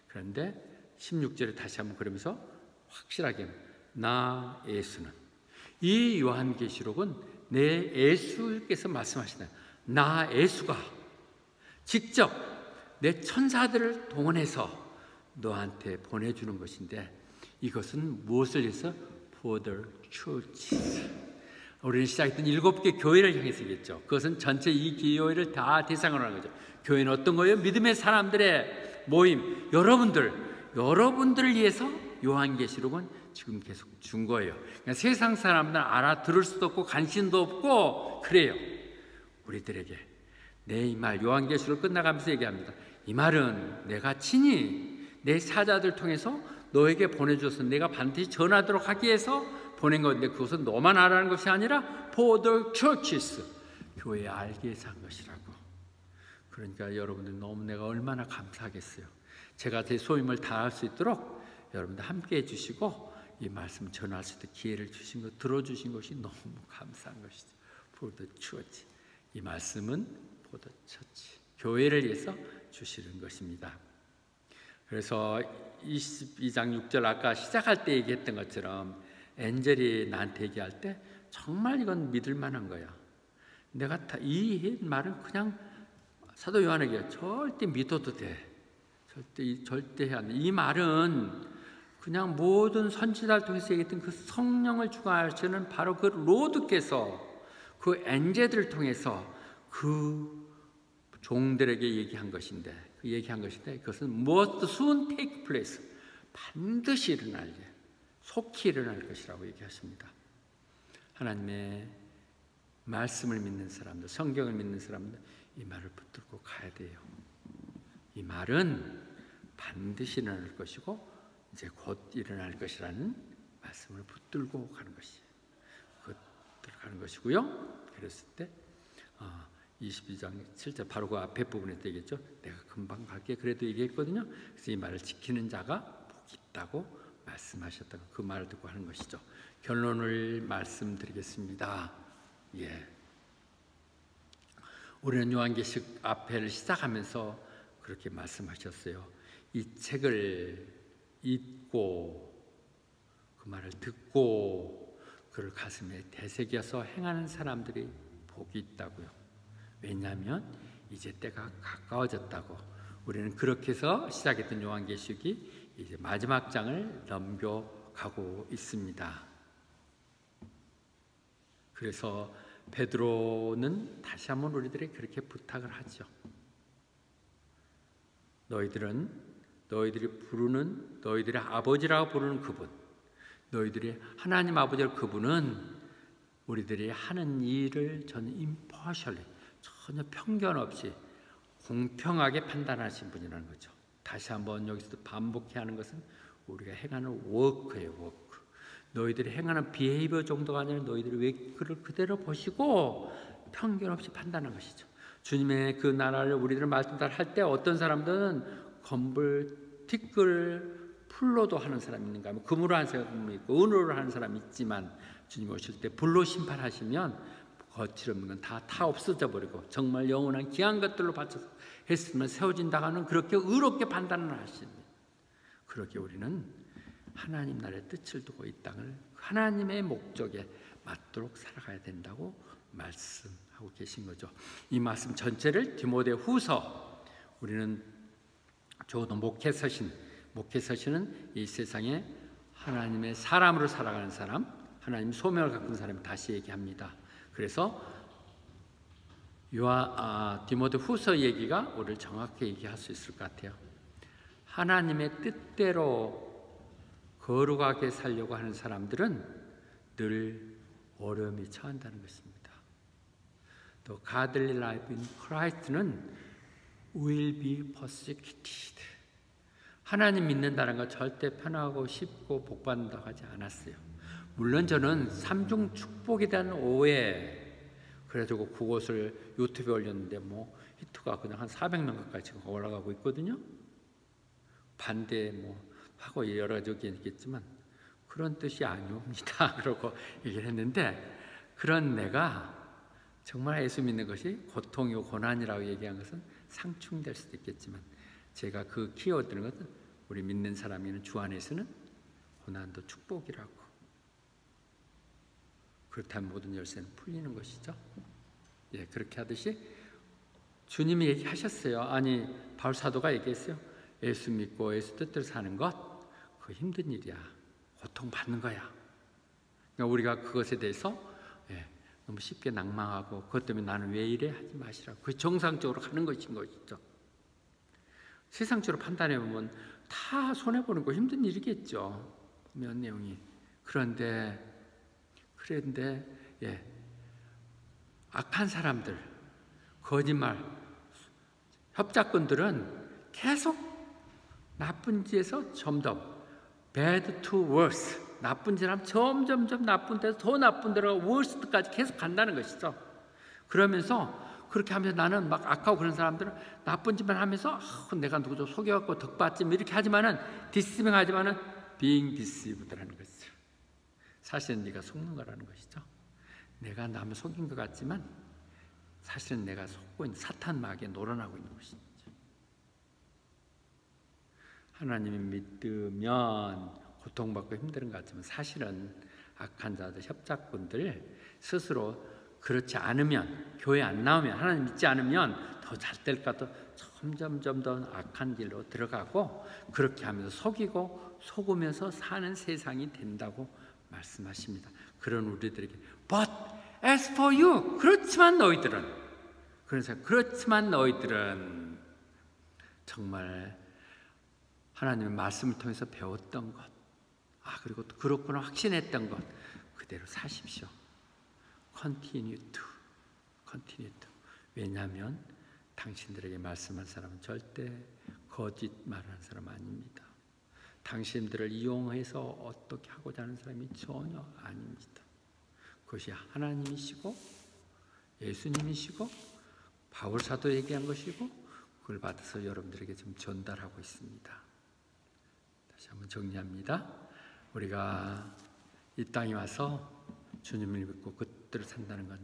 그런데 16절에 다시 한번 그러면서 확실하게 나 예수는, 이 요한계시록은 내 예수께서 말씀하시는 나 예수가 직접 내 천사들을 동원해서 너한테 보내주는 것인데, 이것은 무엇을 위해서? For the churches. 우리는 시작했던 7개 교회를 향해서겠죠. 그것은 전체 이 교회를 다 대상으로 하는 거죠. 교회는 어떤 거예요? 믿음의 사람들의 모임, 여러분들을 위해서 요한계시록은 지금 계속 준 거예요. 그러니까 세상 사람들은 알아들을 수도 없고 관심도 없고 그래요. 우리들에게 내 이 말, 요한계시록 끝나가면서 얘기합니다. 이 말은 내가 친히 내 사자들 통해서 너에게 보내줘서 내가 반드시 전하도록 하기 위해서 보낸 건데, 그것은 너만 알아는 것이 아니라 for the churches, 교회에 알기 위해서 한 것이라고. 그러니까 여러분들 너무 내가 얼마나 감사하겠어요. 제가 제 소임을 다할 수 있도록 여러분들 함께 해주시고 이 말씀 전할 수 있도록 기회를 주신 것, 들어주신 것이 너무 감사한 것이죠. for the church. 이 말씀은 for the church, 교회를 위해서 주시는 것입니다. 그래서 22장 6절 아까 시작할 때 얘기했던 것처럼 엔젤이 나한테 얘기할 때 정말 이건 믿을 만한 거야. 내가 이 말은 그냥 사도 요한에게 절대 믿어도 돼. 절대 해야 돼. 이 말은 그냥 모든 선지자를 통해서 얘기했던 그 성령을 주관하시는 바로 그 로드께서 그 엔젤들을 통해서 그 종들에게 얘기한 것인데, 그것은 must soon take place, 반드시 일어날 일, 속히 일어날 것이라고 얘기하십니다. 하나님의 말씀을 믿는 사람들, 성경을 믿는 사람들, 이 말을 붙들고 가야 돼요. 이 말은 반드시 일어날 것이고 이제 곧 일어날 것이라는 말씀을 붙들고 가는 것이에요. 붙들고 가는 것이고요. 그랬을 때 22장 7절 바로 그 앞에 부분에 되겠죠. 내가 금방 갈게 그래도 얘기했거든요. 그래서 이 말을 지키는 자가 복이 있다고 말씀하셨다고 그 말을 듣고 하는 것이죠. 결론을 말씀드리겠습니다. 우리는 요한계시록 앞에를 시작하면서 그렇게 말씀하셨어요. 이 책을 읽고 그 말을 듣고 그를 가슴에 되새겨서 행하는 사람들이 복이 있다고요. 왜냐하면 이제 때가 가까워졌다고. 우리는 그렇게 해서 시작했던 요한계시록이 이제 마지막 장을 넘겨가고 있습니다. 그래서 베드로는 다시 한번 우리들에게 그렇게 부탁을 하죠. 너희들이 부르는, 너희들의 아버지라고 부르는 그분, 너희들이 하나님 아버지를, 그분은 우리들이 하는 일을 저는 impartially, 전혀 편견 없이 공평하게 판단하신 분이라는 거죠. 다시 한번 여기서도 반복해야 하는 것은 우리가 행하는 워크예요. 워크. 너희들이 행하는 비헤이비어 정도가 아니라 너희들이 왜 그를 그대로 보시고 편견 없이 판단하는 것이죠. 주님의 그 나라를 우리들은 말씀 다 할 때 어떤 사람들은 검불, 티끌, 풀로도 하는 사람이 있는가 하면 금으로 하는 사람이 있고 은으로 하는 사람이 있지만 주님 오실 때 불로 심판하시면 거칠은 건 다 없어져 버리고 정말 영원한 귀한 것들로 바쳐서 했으면 세워진다고 하는 그렇게 의롭게 판단을 하십니다. 그렇게 우리는 하나님 나라의 뜻을 두고 이 땅을 하나님의 목적에 맞도록 살아가야 된다고 말씀하고 계신 거죠. 이 말씀 전체를 디모데후서, 우리는 적어도 목회서신은 이 세상에 하나님의 사람으로 살아가는 사람, 하나님 소명을 갖고 있는 사람이 다시 얘기합니다. 그래서 디모데후서 얘기가 우리를 정확히 얘기할 수 있을 것 같아요. 하나님의 뜻대로 거룩하게 살려고 하는 사람들은 늘 어려움이 처한다는 것입니다. 또 godly life in Christ는 will be persecuted. 하나님 믿는다는 건 절대 편하고 쉽고 복받는다고 하지 않았어요. 물론 저는 삼중 축복에 대한 오해, 그래가지고 그것을 유튜브에 올렸는데 히트가 그냥 한 400명 가까이 지금 올라가고 있거든요. 반대 하고 여러 가지 있겠지만 그런 뜻이 아니옵니다. 그러고 얘기를 했는데, 그런 내가 정말 예수 믿는 것이 고통이고 고난이라고 얘기한 것은 상충될 수도 있겠지만, 제가 그 키워드는 것은 우리 믿는 사람이는 주 안에서는 고난도 축복이라고, 그렇다면 모든 열쇠는 풀리는 것이죠. 예, 그렇게 하듯이 주님이 얘기하셨어요. 아니, 바울 사도가 얘기했어요. 예수 믿고 예수 뜻대로 사는 것, 그거 힘든 일이야. 고통받는 거야. 그러니까 우리가 그것에 대해서 너무 쉽게 낭망하고 그것 때문에 나는 왜 이래 하지 마시라고. 그게 정상적으로 가는 것인 것이죠. 세상적으로 판단해 보면 다 손해보는 거 힘든 일이겠죠. 보면 내용이. 그런데 악한 사람들, 거짓말, 협작꾼들은 계속 나쁜 짓에서 점점 bad to worse, 나쁜 짓 하면 점점 나쁜 데서 더 나쁜 데로 worst까지 계속 간다는 것이죠. 그러면서 그렇게 하면서 나는 막 악하고 그런 사람들은 나쁜 짓만 하면서 내가 누구 좀 속여갖고 덕받지 이렇게 하지만은 디스밍 하지만은 being deceived라는 것이죠. 사실은 네가 속는 거라는 것이죠. 내가 남을 속인 것 같지만 사실은 내가 속고 있는 사탄 마귀에 놀아나고 있는 것이죠. 하나님을 믿으면 고통받고 힘든 것 같지만 사실은 악한 자들, 협작꾼들 스스로 그렇지 않으면, 교회 안 나오면, 하나님 믿지 않으면 더 잘 될까 더 점점 더 악한 길로 들어가고, 그렇게 하면서 속이고 속으면서 사는 세상이 된다고 말씀하십니다. 그런 우리들에게 But as for you, 그렇지만 너희들은 정말 하나님의 말씀을 통해서 배웠던 것, 그리고 또 그렇구나 확신했던 것 그대로 사십시오. Continue to. 왜냐하면 당신들에게 말씀한 사람은 절대 거짓말하는 사람 아닙니다. 당신들을 이용해서 어떻게 하고자 하는 사람이 전혀 아닙니다. 그것이 하나님이시고 예수님이시고 바울 사도 얘기한 것이고, 그걸 받아서 여러분들에게 지금 전달하고 있습니다. 다시 한번 정리합니다. 우리가 이 땅에 와서 주님을 믿고 그대로 산다는 건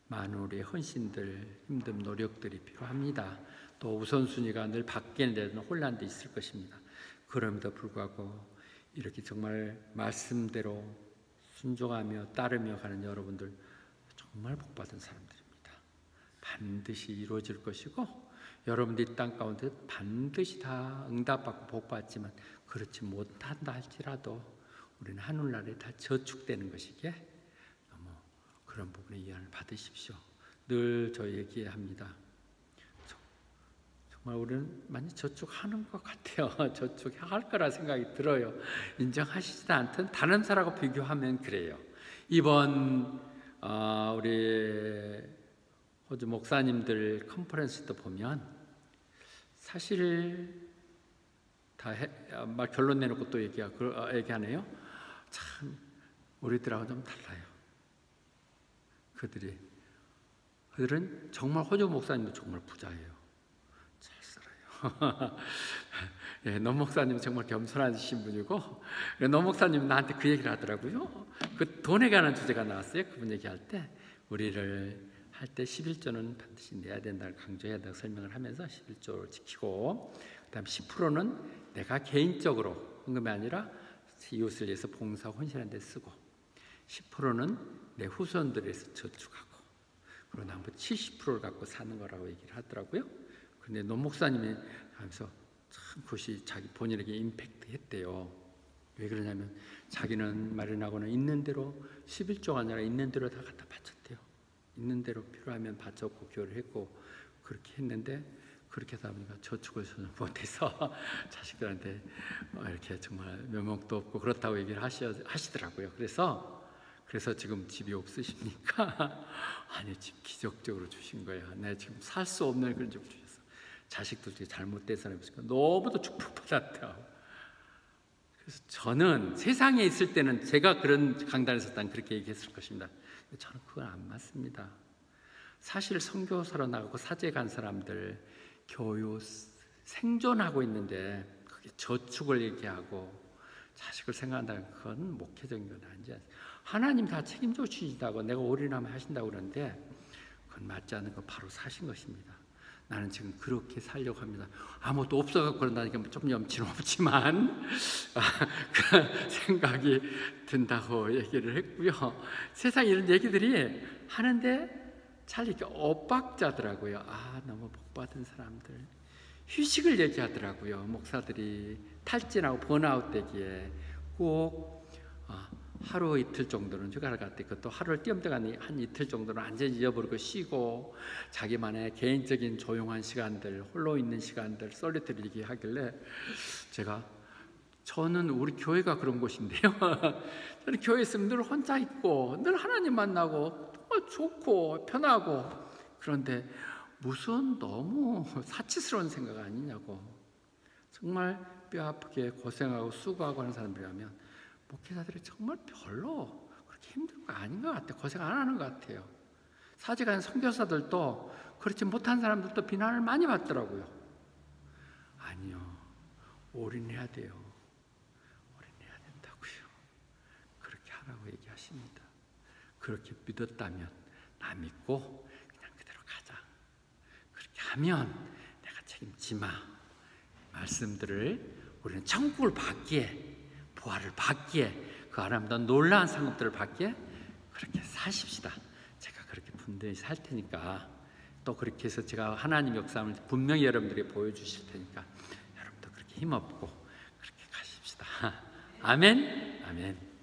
많은 우리의 헌신들, 힘든 노력들이 필요합니다. 또 우선순위가 늘 바뀌는 데는 혼란도 있을 것입니다. 그럼에도 불구하고 이렇게 정말 말씀대로 순종하며 따르며 가는 여러분들 정말 복받은 사람들입니다. 반드시 이루어질 것이고, 여러분들이 땅 가운데 반드시 다 응답받고 복받지만 그렇지 못한다 할지라도 우리는 하늘나라에 다 저축되는 것이기에 너무 그런 부분에 이해를 받으십시오. 늘 저 얘기합니다. 정말 우리는 많이 저축하는 것 같아요. 저축할 거라 생각이 들어요. 인정하시지도 않든 다른 사람하고 비교하면 그래요. 이번 우리 호주 목사님들 컨퍼런스도 보면 사실 다 결론 내놓고 또 얘기하네요. 참 우리들하고 좀 달라요. 그들은 정말 호주 목사님도 정말 부자예요. 잘 살아요. 예, 노 목사님 정말 겸손하신 분이고, 노 목사님 나한테 그 얘기를 하더라고요. 그 돈에 관한 주제가 나왔어요. 그분 얘기할 때 우리를 할 때 11조는 반드시 내야 된다고 강조해야 된다고 설명을 하면서 11조를 지키고, 그다음 10%는 내가 개인적으로 헌금이 아니라 이웃을 위해서 봉사 헌신하는 데 쓰고, 10%는 내 후손들을 위해서 저축하고, 그리고 나머지 70%를 갖고 사는 거라고 얘기를 하더라고요. 근데 노 목사님이 하면서 참 그것이 자기 본인에게 임팩트 했대요. 왜 그러냐면 자기는 마련하고는 있는 대로 11조가 아니라 있는 대로 다 갖다 바쳤대요. 있는 대로 필요하면 바쳤고 교회를 했고 그렇게 했는데, 그렇게 하다 보니까 저축을 전혀 못해서 자식들한테 이렇게 정말 면목도 없고 그렇다고 얘기를 하시더라고요. 그래서 지금 집이 없으십니까? 아니, 집 기적적으로 주신 거예요. 내 지금 살 수 없는 그런 집 주셨어. 자식들 중에 잘못된 사람이 있으니까 너무도 축복받았다. 그래서 저는 세상에 있을 때는 제가 그런 강단에서 난 그렇게 얘기했을 것입니다. 저는 그건 안 맞습니다. 사실 선교사로 나가고 사제 간 사람들 교육 생존하고 있는데 그게 저축을 얘기하고 자식을 생각한다는 그건 목회적인 건 아니지. 하나님 다 책임져 주신다고 내가 올인하면 하신다고 그러는데 그건 맞지 않는 거 바로 사신 것입니다. 나는 지금 그렇게 살려고 합니다. 아무것도 없어갖고 그런다니까 좀 염치는 없지만 그런 생각이 든다고 얘기를 했고요. 세상 이런 얘기들이 하는데 잘 이렇게 엇박자더라고요. 너무 복받은 사람들 휴식을 얘기하더라고요. 목사들이 탈진하고 번아웃 되기에 꼭 하루 이틀 정도는 휴가를 갔대. 그것도 하루를 띄엄띄엄 한 이틀 정도는 완전히 잊어버리고 쉬고 자기만의 개인적인 조용한 시간들, 홀로 있는 시간들, 솔리터리 얘기하길래 저는 우리 교회가 그런 곳인데요. 저는 교회에 있으면 늘 혼자 있고 늘 하나님 만나고 정말 좋고 편하고, 그런데 무슨 너무 사치스러운 생각 아니냐고. 정말 뼈 아프게 고생하고 수고하고 하는 사람들이라면 목회자들이 정말 별로 그렇게 힘든 거 아닌 것 같아요. 고생 안 하는 것 같아요. 사직하는 선교사들도 그렇지 못한 사람들도 비난을 많이 받더라고요. 아니요, 올인해야 돼요. 올인해야 된다고요. 그렇게 하라고 얘기하십니다. 그렇게 믿었다면 나 믿고 그냥 그대로 가자. 그렇게 하면 내가 책임지마. 말씀들을 우리는 천국을 받기에, 부활을 받기에, 그 아름다운 놀라운 상급들을 받기에 그렇게 사십시다. 제가 그렇게 분명히 살 테니까, 또 그렇게 해서 제가 하나님 역사를 분명히 여러분들에게 보여주실 테니까 여러분도 그렇게 힘없고 그렇게 가십시다. 아멘. 아멘.